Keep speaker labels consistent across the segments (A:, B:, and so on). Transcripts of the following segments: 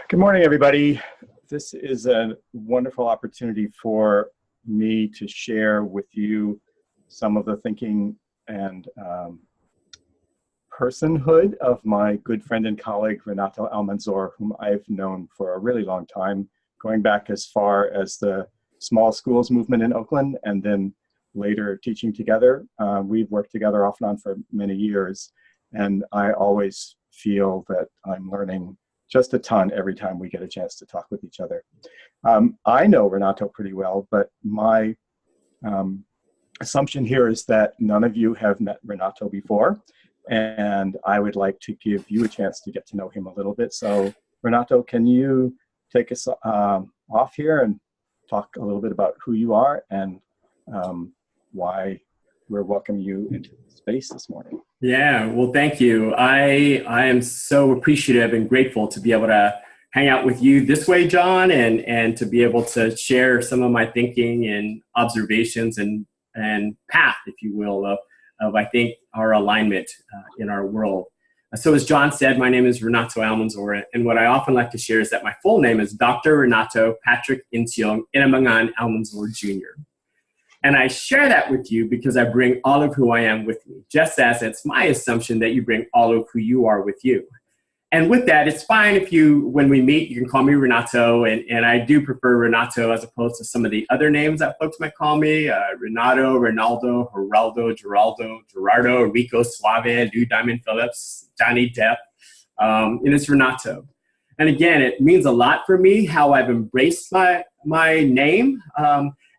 A: Good morning, everybody. This is a wonderful opportunity for me to share with you some of the thinking and personhood of my good friend and colleague, Renato Almanzor, whom I've known for a really long time, going back as far as the small schools movement in Oakland, and then later teaching together. We've worked together off and on for many years, and I always feel that I'm learning just a ton every time we get a chance to talk with each other. I know Renato pretty well, but my assumption here is that none of you have met Renato before, and I would like to give you a chance to get to know him a little bit. So Renato, can you take us off here and talk a little bit about who you are and why we're welcoming you into the space this morning?
B: Yeah, well, thank you. I am so appreciative and grateful to be able to hang out with you this way, John, and to be able to share some of my thinking and observations and path, if you will, of I think our alignment in our world. So as John said, my name is Renato Almanzor, and what I often like to share is that my full name is Dr. Renato Patrick Intiong Inamangan Almanzor Jr. And I share that with you because I bring all of who I am with me, just as it's my assumption that you bring all of who you are with you. And with that, it's fine if when we meet, you can call me Renato, and I do prefer Renato as opposed to some of the other names that folks might call me, Renato, Ronaldo, Geraldo, Geraldo, Gerardo, Rico, Suave, Lou Diamond Phillips, Johnny Depp, and it's Renato. And again, it means a lot for me how I've embraced my name.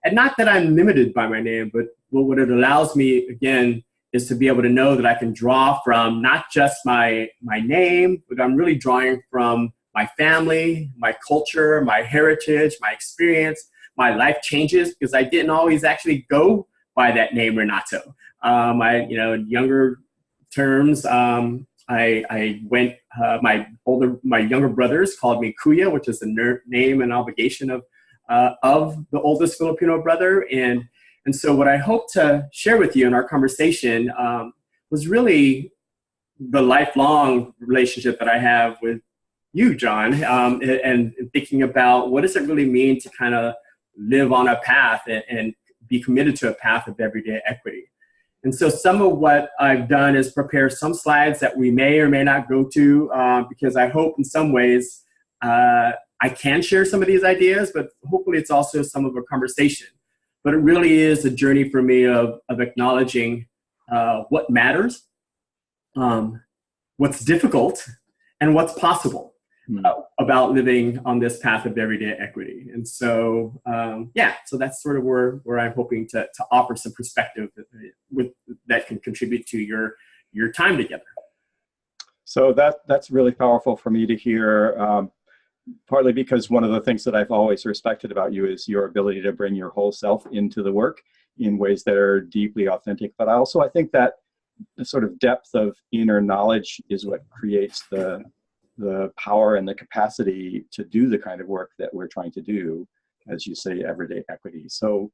B: And not that I'm limited by my name, but what it allows me, again, is to be able to know that I can draw from not just my name, but I'm really drawing from my family, my culture, my heritage, my experience, my life changes, because I didn't always actually go by that name, Renato. In younger terms, I went, my younger brothers called me Kuya, which is the name and obligation of the oldest Filipino brother. And so what I hope to share with you in our conversation was really the lifelong relationship that I have with you, John, and thinking about what does it really mean to kind of live on a path and be committed to a path of everyday equity. And so some of what I've done is prepare some slides that we may or may not go to because I hope in some ways I can share some of these ideas, but hopefully it's also some of a conversation. But it really is a journey for me of acknowledging what matters, what's difficult, and what's possible about living on this path of everyday equity. And so, so that's sort of where I'm hoping to offer some perspective that can contribute to your time together.
A: So that's really powerful for me to hear. Partly because one of the things that I've always respected about you is your ability to bring your whole self into the work in ways that are deeply authentic. But I think that the sort of depth of inner knowledge is what creates the power and the capacity to do the kind of work that we're trying to do, as you say, everyday equity. So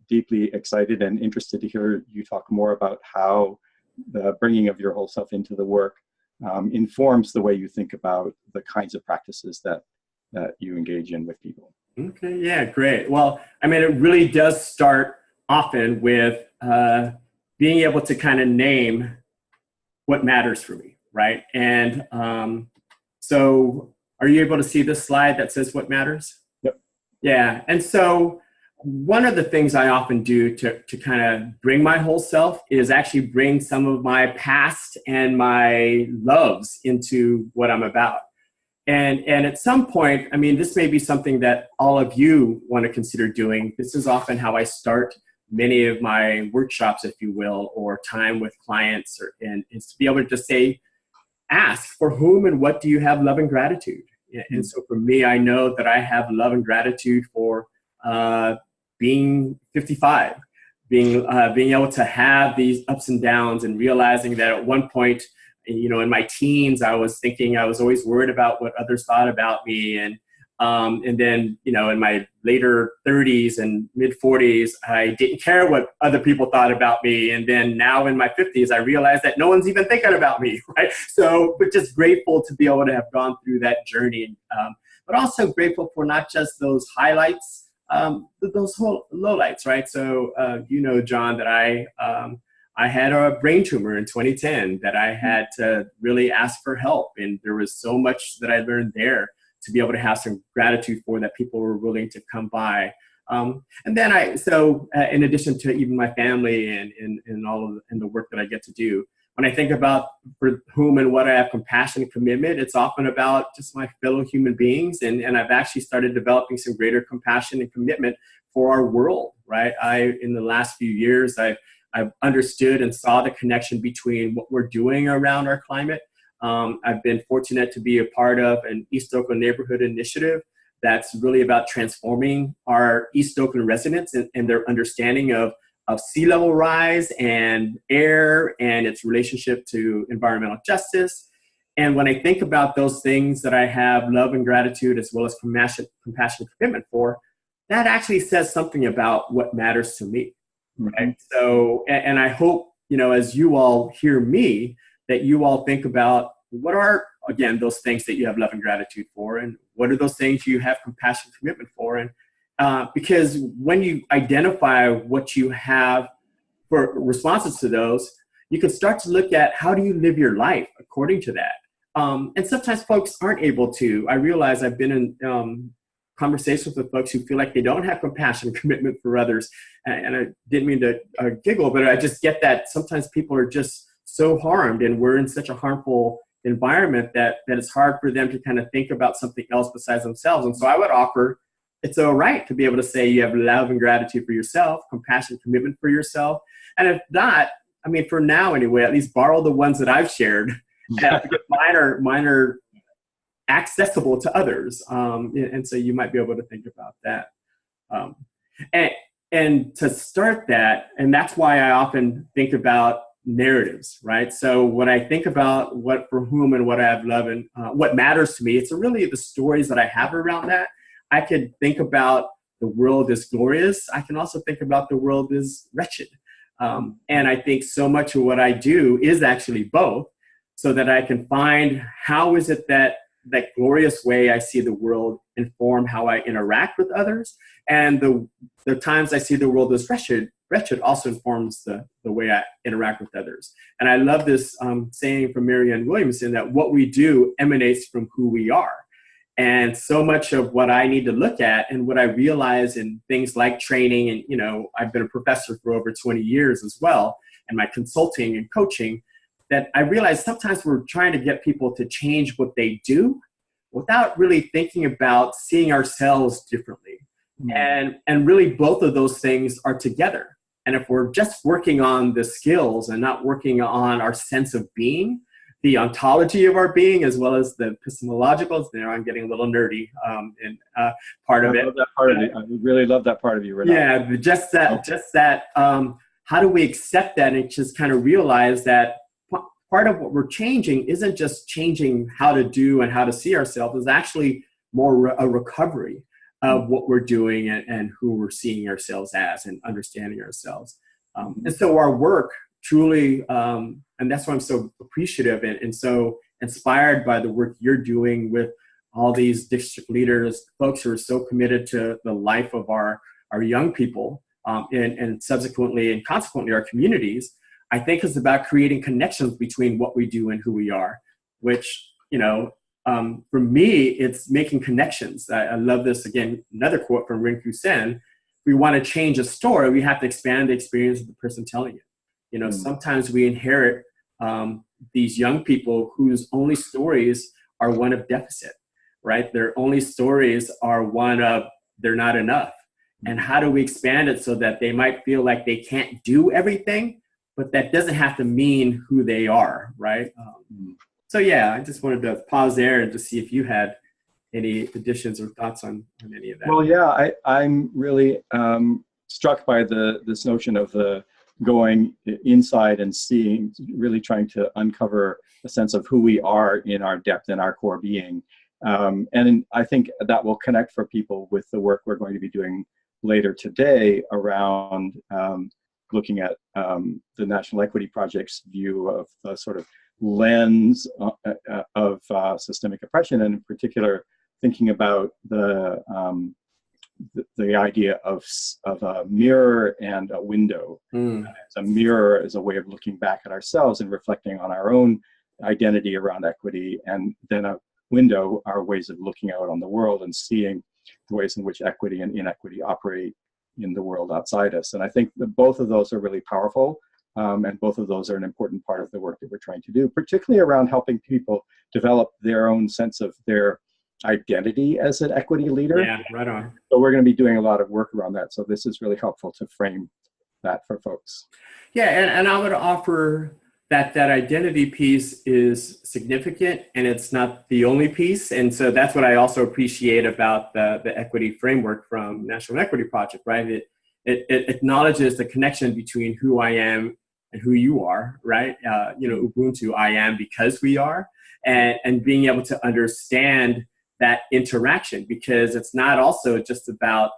A: deeply excited and interested to hear you talk more about how the bringing of your whole self into the work informs the way you think about the kinds of practices that you engage in with people.
B: Okay, yeah, great. Well, I mean, it really does start often with being able to kind of name what matters for me, right? And so are you able to see this slide that says what matters?
A: Yep.
B: Yeah, and so one of the things I often do to kind of bring my whole self is actually bring some of my past and my loves into what I'm about. And at some point, I mean, this may be something that all of you want to consider doing. This is often how I start many of my workshops, if you will, or time with clients, and it's to be able to just ask for whom and what do you have love and gratitude. And so for me, I know that I have love and gratitude for being 55, being able to have these ups and downs, and realizing that at one point, in my teens, I was always worried about what others thought about me, and And then, you know, in my later 30s and mid 40s, I didn't care what other people thought about me. And then now in my 50s, I realized that no one's even thinking about me, right? So, but just grateful to be able to have gone through that journey. But also grateful for not just those highlights, those whole lowlights, right? So, you know, John, that I had a brain tumor in 2010 that I had to really ask for help. And there was so much that I learned there to be able to have some gratitude for, that people were willing to come by. And then in addition to even my family and all of the work that I get to do, when I think about for whom and what I have compassion and commitment, it's often about just my fellow human beings. And I've actually started developing some greater compassion and commitment for our world, right? In the last few years, I've understood and saw the connection between what we're doing around our climate. I've been fortunate to be a part of an East Oakland neighborhood initiative that's really about transforming our East Oakland residents and their understanding of sea level rise and air and its relationship to environmental justice. And when I think about those things that I have love and gratitude as well as compassion and commitment for, that actually says something about what matters to me. Right? So, and I hope, you know, as you all hear me, that you all think about what are, again, those things that you have love and gratitude for, and what are those things you have compassion and commitment for. And because when you identify what you have for responses to those, you can start to look at how do you live your life according to that. And sometimes folks aren't able to. I realize I've been in conversations with folks who feel like they don't have compassion and commitment for others. And I didn't mean to giggle, but I just get that sometimes people are just so harmed, and we're in such a harmful environment that it's hard for them to kind of think about something else besides themselves. And so I would offer, it's all right to be able to say you have love and gratitude for yourself, compassion, commitment for yourself. And if not, I mean, for now anyway, at least borrow the ones that I've shared. Because mine are accessible to others. And so you might be able to think about that. And to start that, and that's why I often think about narratives, right? So when I think about what, for whom and what I have love and what matters to me, it's really the stories that I have around that. I could think about the world is glorious. I can also think about the world is wretched. And I think so much of what I do is actually both, so that I can find how is it that glorious way I see the world inform how I interact with others. And the times I see the world as wretched also informs the way I interact with others. And I love this saying from Marianne Williamson that what we do emanates from who we are. And so much of what I need to look at and what I realize in things like training, and, you know, I've been a professor for over 20 years as well, and my consulting and coaching, that I realize sometimes we're trying to get people to change what they do without really thinking about seeing ourselves differently. Mm-hmm. And really both of those things are together. And if we're just working on the skills and not working on our sense of being, the ontology of our being, as well as the epistemologicals, there I'm getting a little nerdy in part of it. I love that part of it. I really love that part of you, Renato. Yeah, just that, how do we accept that and just kind of realize that part of what we're changing isn't just changing how to do and how to see ourselves, is actually more a recovery of what we're doing and who we're seeing ourselves as and understanding ourselves. And so our work truly, and that's why I'm so appreciative and so inspired by the work you're doing with all these district leaders, folks who are so committed to the life of our young people, and subsequently and consequently our communities. I think it's about creating connections between what we do and who we are, which, you know, for me, it's making connections. I love this, again, another quote from Rinku Sen. If we want to change a story, we have to expand the experience of the person telling it. You know, sometimes we inherit these young people whose only stories are one of deficit, right? Their only stories are one of they're not enough. And how do we expand it so that they might feel like they can't do everything, but that doesn't have to mean who they are, right? So yeah, I just wanted to pause there and just see if you had any additions or thoughts on any of that.
A: Well, yeah, I'm really struck by this notion of the going inside and seeing, really trying to uncover a sense of who we are in our depth and our core being. And I think that will connect for people with the work we're going to be doing later today around looking at the National Equity Project's view of the sort of lens of systemic oppression, and in particular thinking about the idea of a mirror and a window. A mirror is a way of looking back at ourselves and reflecting on our own identity around equity, and then a window are ways of looking out on the world and seeing the ways in which equity and inequity operate in the world outside us. And I think that both of those are really powerful, and both of those are an important part of the work that we're trying to do, particularly around helping people develop their own sense of their identity as an equity leader.
B: Yeah, right on.
A: So we're going to be doing a lot of work around that. So this is really helpful to frame that for folks.
B: Yeah, and I would offer that identity piece is significant, and it's not the only piece. And so that's what I also appreciate about the equity framework from National Equity Project, right? It acknowledges the connection between who I am and who you are, right? Ubuntu, I am because we are, and being able to understand that interaction, because it's not also just about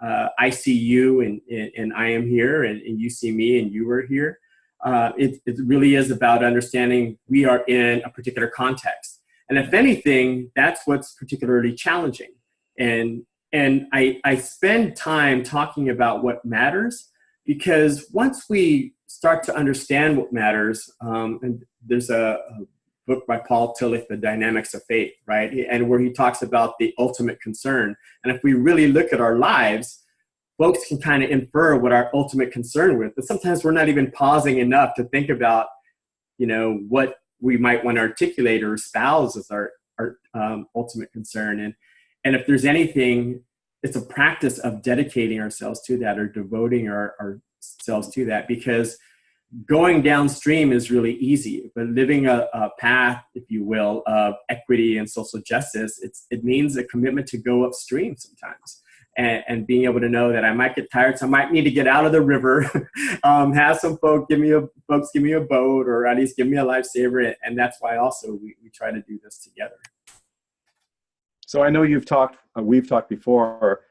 B: I see you and I am here, and you see me and you are here. It really is about understanding we are in a particular context. And if anything, that's what's particularly challenging. And I spend time talking about what matters, because once we start to understand what matters, and there's a book by Paul Tillich, The Dynamics of Faith, right? And where he talks about the ultimate concern. And if we really look at our lives, folks can kind of infer what our ultimate concern with, but sometimes we're not even pausing enough to think about, what we might want to articulate or espouse as our ultimate concern. And if there's anything, it's a practice of dedicating ourselves to that, or devoting ourselves to that, because going downstream is really easy, but living a path, if you will, of equity and social justice, it means a commitment to go upstream sometimes. And being able to know that I might get tired, so I might need to get out of the river, have some folks give me a boat, or at least give me a lifesaver. And that's why also we try to do this together.
A: So I know we've talked before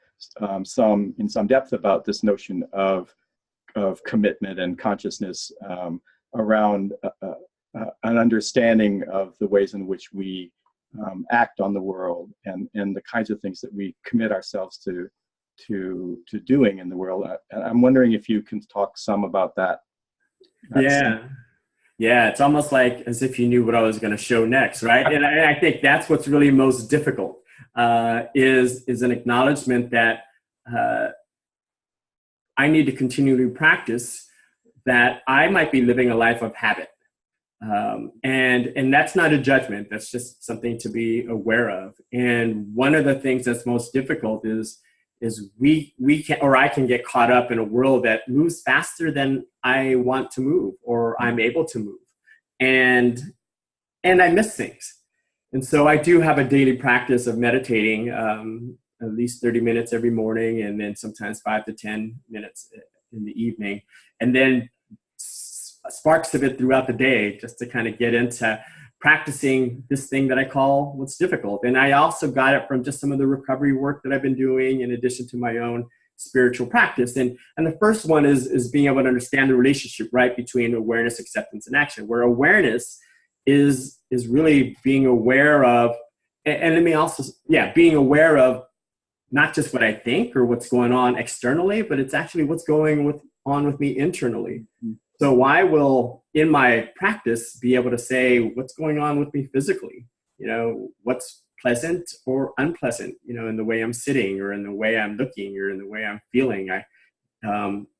A: in some depth about this notion of commitment and consciousness around an understanding of the ways in which we act on the world, and the kinds of things that we commit ourselves to doing in the world. And I'm wondering if you can talk some about that.
B: Yeah, it's almost like as if you knew what I was going to show next, right? And I think that's what's really most difficult, is an acknowledgement that I need to continually practice that I might be living a life of habit. And that's not a judgment. That's just something to be aware of. And one of the things that's most difficult is I can get caught up in a world that moves faster than I want to move, or I'm able to move. And I miss things. And so I do have a daily practice of meditating, at least 30 minutes every morning, and then sometimes 5 to 10 minutes in the evening. And then sparks of it throughout the day, just to kind of get into practicing this thing that I call what's difficult. And I also got it from just some of the recovery work that I've been doing, in addition to my own spiritual practice. And the first one is being able to understand the relationship, right, between awareness, acceptance, and action, where awareness is really being aware of, and let me also, being aware of not just what I think or what's going on externally, but it's actually what's going on with me internally. So I will, in my practice, be able to say what's going on with me physically, what's pleasant or unpleasant, in the way I'm sitting, or in the way I'm looking, or in the way I'm feeling.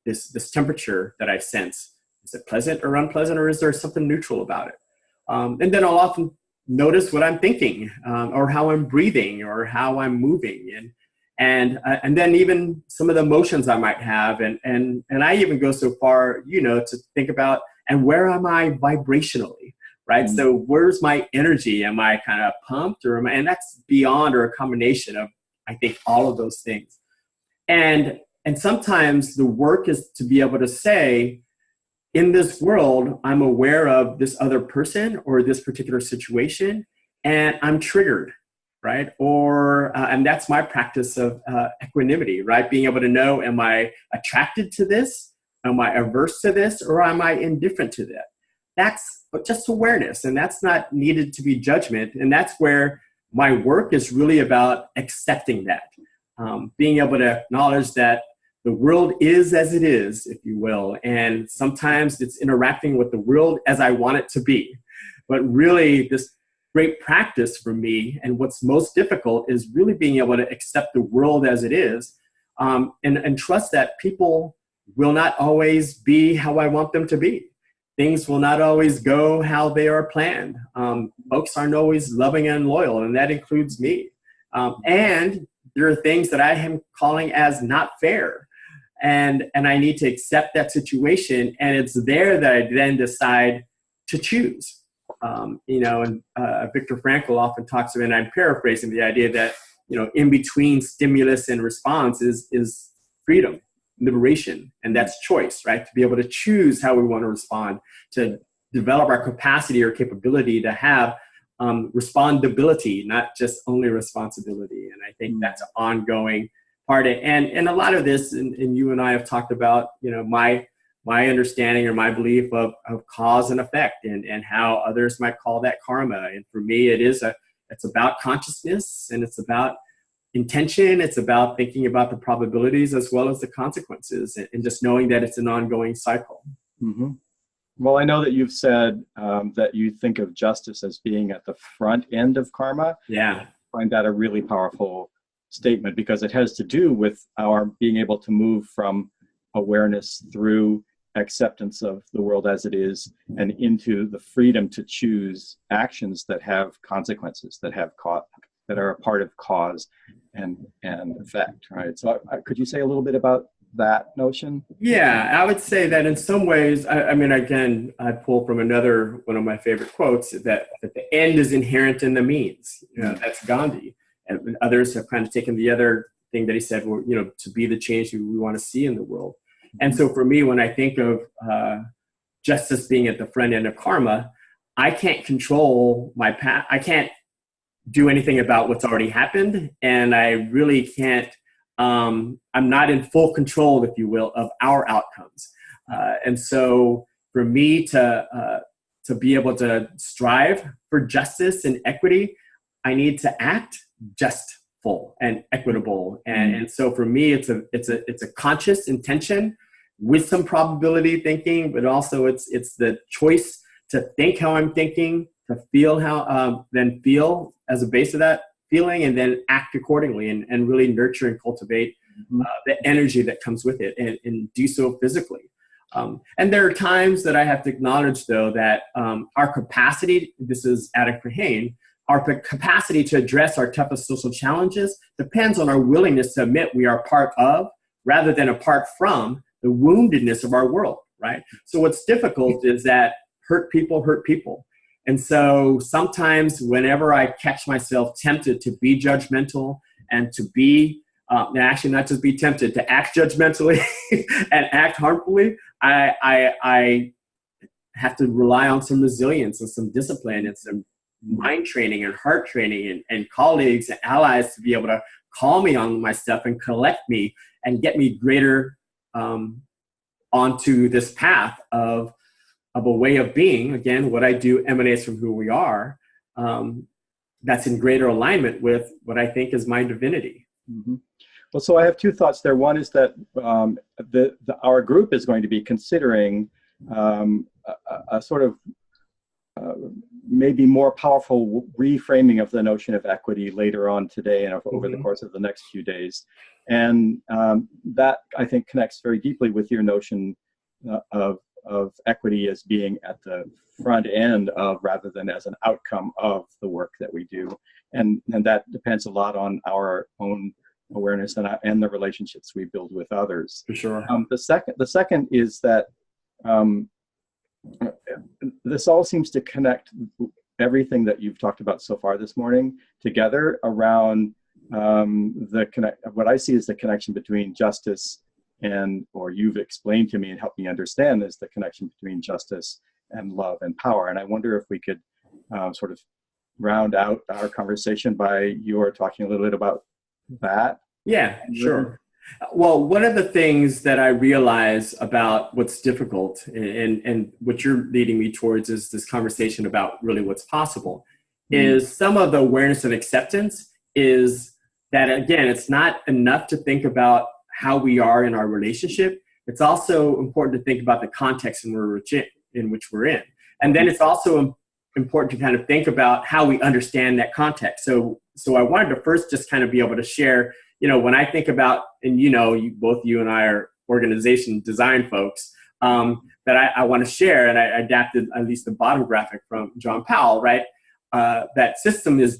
B: This temperature that I sense, is it pleasant or unpleasant, or is there something neutral about it? And then I'll often notice what I'm thinking, or how I'm breathing, or how I'm moving, and then even some of the emotions I might have, and I even go so far, to think about, and where am I vibrationally, right? Mm-hmm. So where's my energy? Am I kind of pumped, or and that's beyond, or a combination of, I think, all of those things. And sometimes the work is to be able to say, in this world, I'm aware of this other person or this particular situation, and I'm triggered. right? Or, and that's my practice of equanimity, right? Being able to know, am I attracted to this? Am I averse to this? Or am I indifferent to that? That's just awareness, and that's not needed to be judgment. And that's where my work is really about accepting that, being able to acknowledge that the world is as it is, if you will. And sometimes it's interacting with the world as I want it to be. But really, this great practice for me, and what's most difficult, is really being able to accept the world as it is, and trust that people will not always be how I want them to be. Things will not always go how they are planned. Folks aren't always loving and loyal, and that includes me. And there are things that I am calling as not fair. And I need to accept that situation, and it's there that I then decide to choose. And Viktor Frankl often talks about, and I'm paraphrasing the idea that, in between stimulus and response is freedom, liberation, and that's choice, right? To be able to choose how we want to respond, to develop our capacity or capability to have respondability, not just only responsibility. And I think that's an ongoing part of it. And a lot of this, and you and I have talked about, my understanding or my belief of cause and effect, and how others might call that karma. And for me, it's about consciousness, and it's about intention. It's about thinking about the probabilities as well as the consequences, and just knowing that it's an ongoing cycle.
A: Mm-hmm. Well, I know that you've said that you think of justice as being at the front end of karma.
B: Yeah.
A: I find that a really powerful statement, because it has to do with our being able to move from awareness through acceptance of the world as it is, and into the freedom to choose actions that have consequences, that are a part of cause and effect, right? So could you say a little bit about that notion?
B: Yeah, I would say that in some ways, I mean, again, I pull from one of my favorite quotes, that the end is inherent in the means. That's Gandhi. And others have kind of taken the other thing that he said, well, to be the change we want to see in the world. And so for me, when I think of justice being at the front end of karma, I can't control my path. I can't do anything about what's already happened. And I really can't, I'm not in full control, if you will, of our outcomes. And so for me to be able to strive for justice and equity, I need to act justful and equitable. And so for me, it's a conscious intention with some probability thinking, but also it's the choice to think how I'm thinking, to feel how, then feel as a base of that feeling, and then act accordingly, and really nurture and cultivate the energy that comes with it, and do so physically. And there are times that I have to acknowledge, though, that our capacity, this is Adam Crehane, our capacity to address our toughest social challenges depends on our willingness to admit we are part of, rather than apart from, the woundedness of our world, right? So what's difficult is that hurt people hurt people. And so sometimes whenever I catch myself tempted to be judgmental, and to be, actually not just be tempted, to act judgmentally and act harmfully, I have to rely on some resilience and some discipline and some mind training and heart training, and colleagues and allies to be able to call me on my stuff and collect me and get me greater onto this path of a way of being. Again, what I do emanates from who we are. That's in greater alignment with what I think is my divinity.
A: Mm-hmm. Well, so I have two thoughts there. One is that our group is going to be considering a sort of maybe more powerful reframing of the notion of equity later on today and over the course of the next few days. And that, I think, connects very deeply with your notion of equity as being at the front end of, rather than as an outcome of, the work that we do. And that depends a lot on our own awareness and the relationships we build with others.
B: For sure.
A: The second is that this all seems to connect everything that you've talked about so far this morning together around what I see as the connection between justice or you've explained to me and helped me understand, is the connection between justice and love and power. And I wonder if we could sort of round out our conversation by your talking a little bit about that?
B: Yeah, sure. Well, one of the things that I realize about what's difficult and what you're leading me towards is this conversation about really what's possible is some of the awareness and acceptance is that, again, it's not enough to think about how we are in our relationship. It's also important to think about the context in which we're in. And then it's also important to kind of think about how we understand that context. So I wanted to first just kind of be able to share, when I think about, and both you and I are organization design folks, that I want to share, and I adapted at least the bottom graphic from John Powell, right? That system is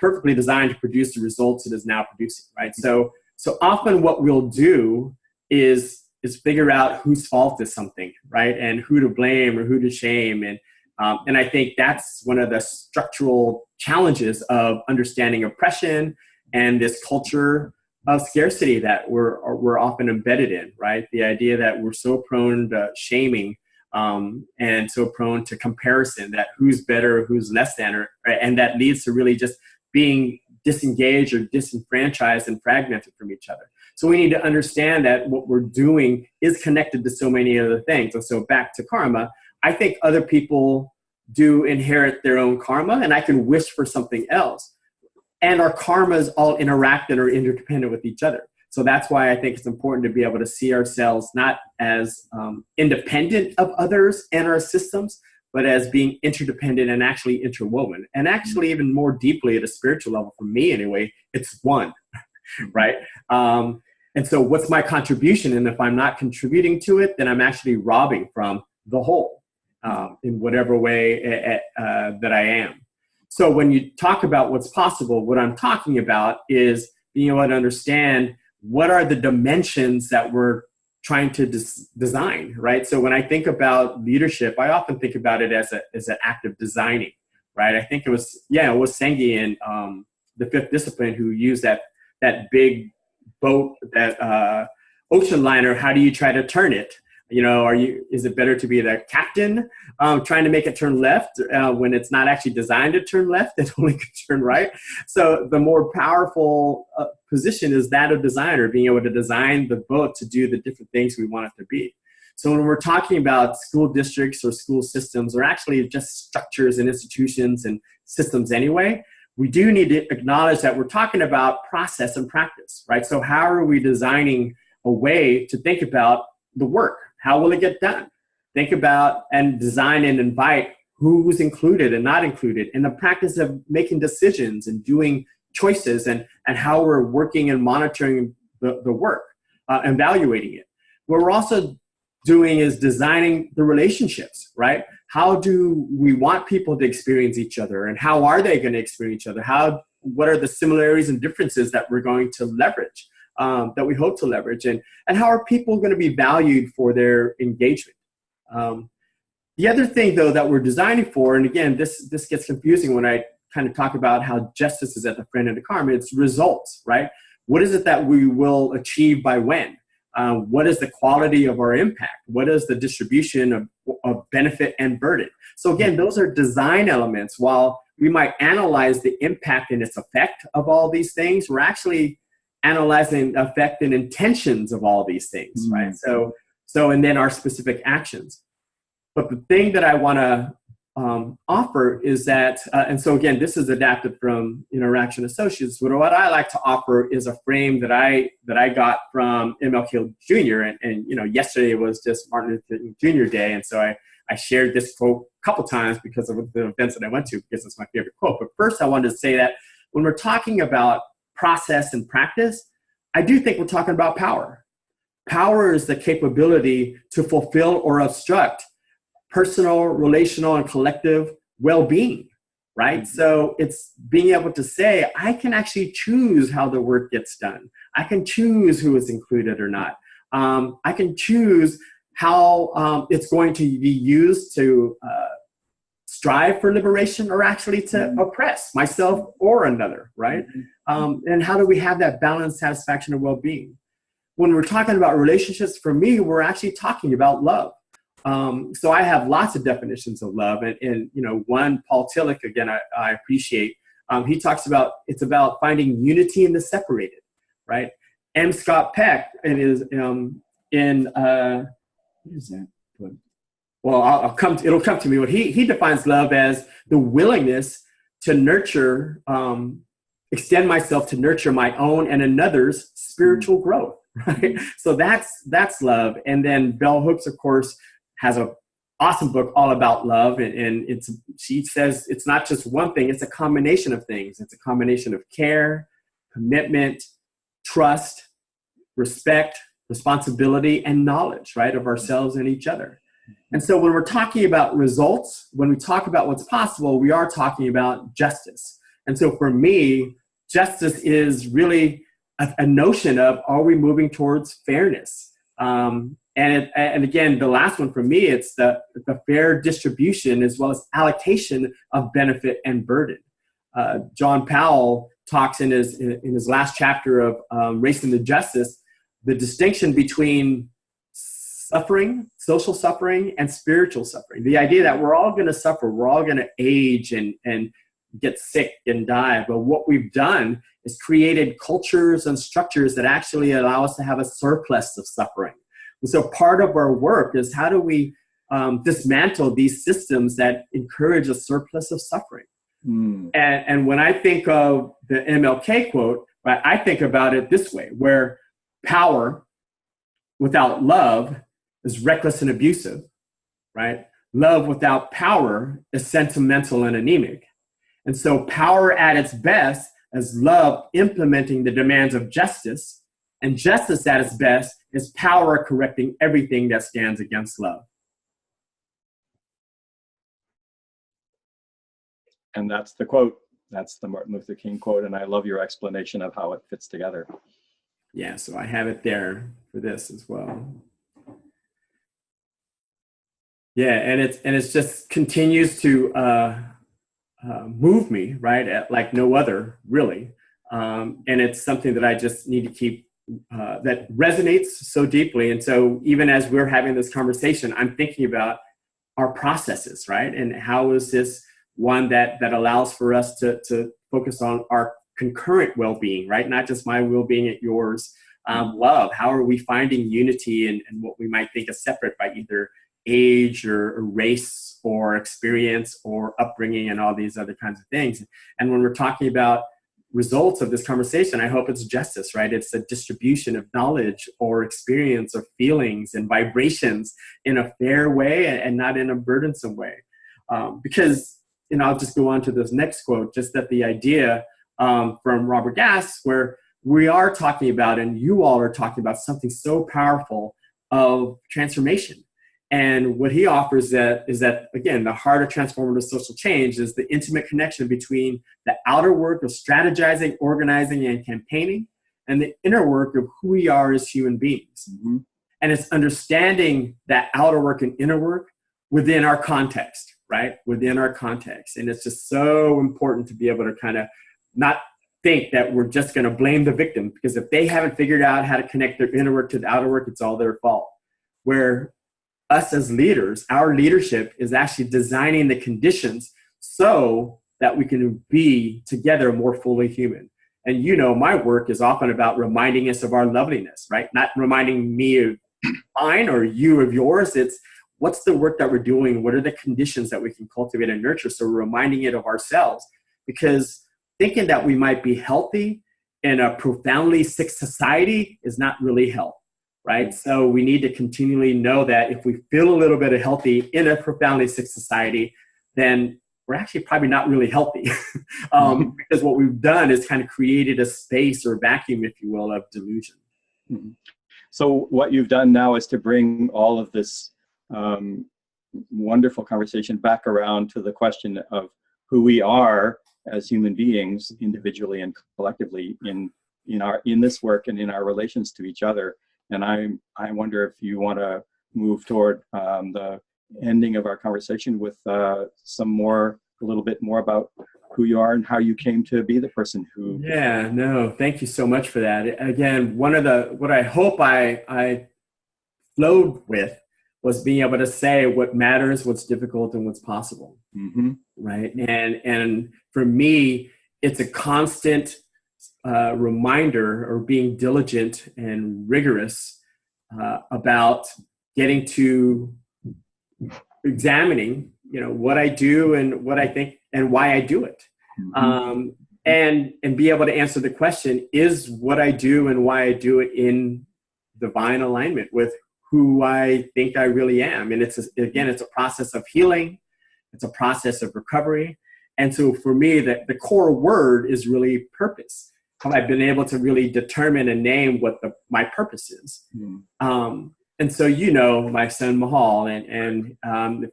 B: perfectly designed to produce the results it is now producing, right? So often what we'll do is figure out whose fault is something, right? And who to blame or who to shame. And I think that's one of the structural challenges of understanding oppression and this culture of scarcity that we're often embedded in, right? The idea that we're so prone to shaming and so prone to comparison, that who's better, who's less than, and that leads to really just being disengaged or disenfranchised and fragmented from each other. So we need to understand that what we're doing is connected to so many other things. And so back to karma, I think other people do inherit their own karma, and I can wish for something else. And our karmas all interact and are interdependent with each other. So that's why I think it's important to be able to see ourselves not as independent of others and our systems, but as being interdependent and actually interwoven. And actually even more deeply at a spiritual level, for me anyway, it's one, right? And so what's my contribution? And if I'm not contributing to it, then I'm actually robbing from the whole in whatever way that I am. So when you talk about what's possible, what I'm talking about is being able to understand what are the dimensions that we're trying to design, right? So when I think about leadership, I often think about it as an act of designing, right? I think it was Sengi in The Fifth Discipline who used that big boat, that ocean liner. How do you try to turn it? Is it better to be the captain trying to make it turn left when it's not actually designed to turn left, it only could turn right? So the more powerful position is that of designer, being able to design the boat to do the different things we want it to be. So when we're talking about school districts or school systems, or actually just structures and institutions and systems anyway, we do need to acknowledge that we're talking about process and practice, right? So how are we designing a way to think about the work? How will it get done? Think about and design and invite who's included and not included in the practice of making decisions and doing choices, and how we're working and monitoring the work, evaluating it. What we're also doing is designing the relationships, right? How do we want people to experience each other, and how are they going to experience each other? What are the similarities and differences that we're going to leverage? That we hope to leverage, and how are people going to be valued for their engagement? The other thing, though, that we're designing for, and again, this gets confusing when I kind of talk about how justice is at the front end of karma, it's results, right? What is it that we will achieve by when? What is the quality of our impact? What is the distribution of benefit and burden? So again, those are design elements. While we might analyze the impact and its effect of all these things, we're actually analyzing the effect and intentions of all these things, right? So and then our specific actions. But the thing that I want to offer is that, and so again, this is adapted from Interaction Associates. What I like to offer is a frame that I got from MLK Jr. And yesterday was just Martin Luther King Jr. Day, and so I shared this quote a couple times because of the events that I went to, because it's my favorite quote. But first, I wanted to say that when we're talking about process and practice, I do think we're talking about power. Power is the capability to fulfill or obstruct personal, relational, and collective well-being, right? So it's being able to say, I can actually choose how the work gets done. I can choose who is included or not. I can choose how it's going to be used to strive for liberation, or actually to oppress myself or another, right? And how do we have that balance, satisfaction, and well-being? When we're talking about relationships, for me, we're actually talking about love. So I have lots of definitions of love. And you know, one, Paul Tillich, again, I appreciate, he talks about, it's about finding unity in the separated, right? M. Scott Peck, it is what is that? Well, it'll come to me. But he defines love as the willingness to nurture, extend myself to nurture my own and another's spiritual growth, right? So that's love. And then Bell Hooks, of course, has an awesome book all about love. And she says it's not just one thing, it's a combination of things. It's a combination of care, commitment, trust, respect, responsibility, and knowledge, right, of ourselves and each other. And so when we're talking about results, when we talk about what's possible, we are talking about justice. And so for me, justice is really a notion of, are we moving towards fairness? And again, the last one for me, it's the fair distribution as well as allocation of benefit and burden. John Powell talks in his last chapter of Racing to Justice, the distinction between suffering, social suffering, and spiritual suffering. The idea that we're all going to suffer, we're all going to age and get sick and die. But what we've done is created cultures and structures that actually allow us to have a surplus of suffering. And so part of our work is how do we dismantle these systems that encourage a surplus of suffering? And when I think of the MLK quote, right, I think about it this way, where power without love is reckless and abusive, right? Love without power is sentimental and anemic. And so power at its best is love implementing the demands of justice, and justice at its best is power correcting everything that stands against love.
A: And that's the quote. That's the Martin Luther King quote. And I love your explanation of how it fits together.
B: Yeah, so I have it there for this as well. Yeah, and it's just continues to move me, right, like no other, really. And it's something that I just need to keep, that resonates so deeply. And so even as we're having this conversation, I'm thinking about our processes, right? And how is this one that allows for us to focus on our concurrent well-being, right? Not just my well-being at yours. Love, how are we finding unity in what we might think is separate by either age or race or experience or upbringing and all these other kinds of things. And when we're talking about results of this conversation, I hope it's justice, right? It's a distribution of knowledge or experience or feelings and vibrations in a fair way and not in a burdensome way. Because, and I'll just go on to this next quote, just that the idea from Robert Gass, where we are talking about, and you all are talking about, something so powerful of transformation. And what he offers is that, again, the heart of transformative social change is the intimate connection between the outer work of strategizing, organizing, and campaigning, and the inner work of who we are as human beings. Mm-hmm. And it's understanding that outer work and inner work within our context, right? Within our context. And it's just so important to be able to kind of not think that we're just going to blame the victim, because if they haven't figured out how to connect their inner work to the outer work, it's all their fault. Where us as leaders, our leadership is actually designing the conditions so that we can be together more fully human. And you know, my work is often about reminding us of our loveliness, right? Not reminding me of mine or you of yours. It's what's the work that we're doing? What are the conditions that we can cultivate and nurture? So we're reminding it of ourselves, because thinking that we might be healthy in a profoundly sick society is not really health. Right? So we need to continually know that if we feel a little bit of healthy in a profoundly sick society, then we're actually probably not really healthy. Because what we've done is kind of created a space or vacuum, if you will, of delusion.
A: Mm-hmm. So what you've done now is to bring all of this wonderful conversation back around to the question of who we are as human beings, individually and collectively, in this work and in our relations to each other. And I wonder if you want to move toward the ending of our conversation with a little bit more about who you are and how you came to be the person who.
B: Yeah, no, thank you so much for that. Again, what I hope I flowed with was being able to say what matters, what's difficult, and what's possible.
A: Mm-hmm.
B: Right. And for me, it's a constant reminder, or being diligent and rigorous about getting to examining, what I do and what I think and why I do it.
A: Mm-hmm.
B: And be able to answer the question, is what I do and why I do it in divine alignment with who I think I really am? And it's a process of healing. It's a process of recovery. And so for me, the core word is really purpose. Have I been able to really determine and name what my purpose is? Mm. And so, my son Mahal, and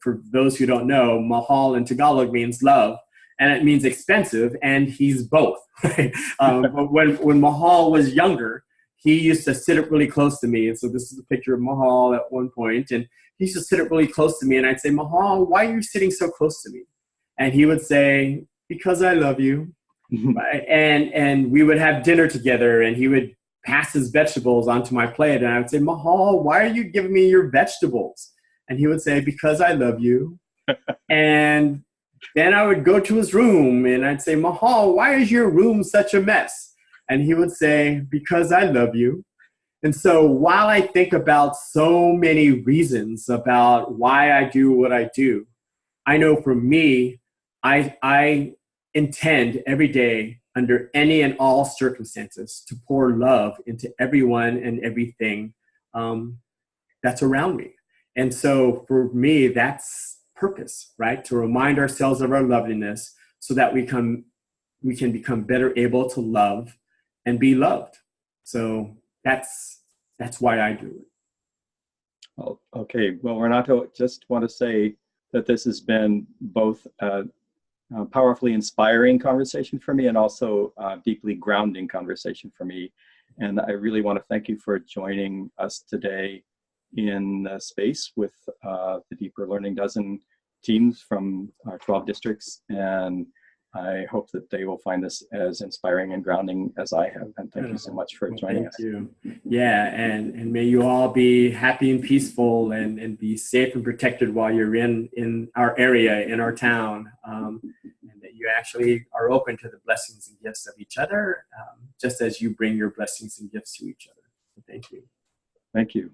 B: for those who don't know, Mahal in Tagalog means love, and it means expensive, and he's both. But when Mahal was younger, he used to sit up really close to me. And so this is a picture of Mahal at one point, and he used to sit up really close to me, and I'd say, Mahal, why are you sitting so close to me? And he would say, because I love you. And we would have dinner together, and he would pass his vegetables onto my plate, and I would say, Mahal, why are you giving me your vegetables? And he would say, because I love you. And then I would go to his room, and I'd say, Mahal, why is your room such a mess? And he would say, because I love you. And so while I think about so many reasons about why I do what I do, I know for me, I intend every day, under any and all circumstances, to pour love into everyone and everything that's around me. And so for me, that's purpose, right? To remind ourselves of our loveliness so that we can become better able to love and be loved. So that's why I do it.
A: Oh, okay. Well, Renato, just want to say that this has been both a powerfully inspiring conversation for me, and also deeply grounding conversation for me. And I really want to thank you for joining us today in space with the Deeper Learning Dozen teams from our 12 districts. And I hope that they will find this as inspiring and grounding as I have. And thank you so much for joining us.
B: Thank you. Yeah, and may you all be happy and peaceful, and be safe and protected while you're in our area, in our town, and that you actually are open to the blessings and gifts of each other, just as you bring your blessings and gifts to each other. So thank you.
A: Thank you.